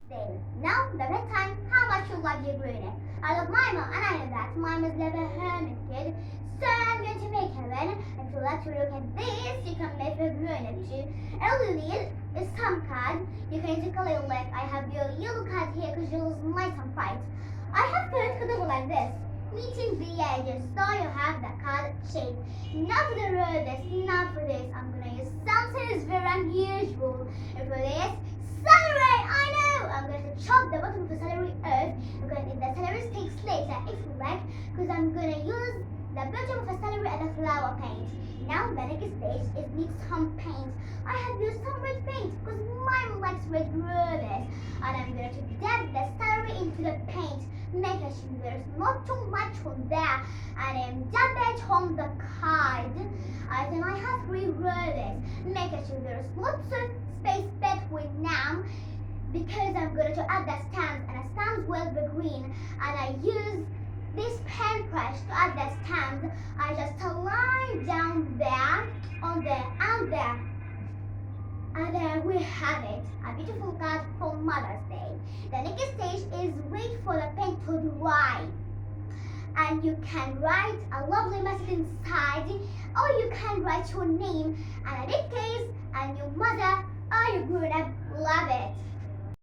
Day. Now, the bedtime, how much you love your grown-up. I love my mom, and I know that my mom's never hermit kid. So I'm going to make her one. If you like to look at this, you can make her grown-up too. Ellie is some card. You can take a little like I have your yellow card here because you'll nice and bright. I have put a double like this, meeting the edges, so you have the card shape. Now for the roses, now for this, I'm gonna use something that's very unusual. And for this, celery, I know! I'm going to chop the bottom of the celery off. I'm going to eat the celery sticks later if you like, because I'm going to use the bottom of the celery and the flower paint. Now the next stage is need some paint. I have used some red paint because mine likes red roses. And I'm going to dab the celery into the paint. Make sure there's not too much on there. And then dab it on the card. And then I have 3 roses. Make sure there's lots of space between now because I'm going to add the stems, and the stems will be green, and I use this pen brush to add the stems. I just line down there on there and there, and there we have it, a beautiful card for Mother's Day. The next stage is wait for the paint to dry, and you can write a lovely message inside, or you can write your name and a date case and your mother or your grown-up love it.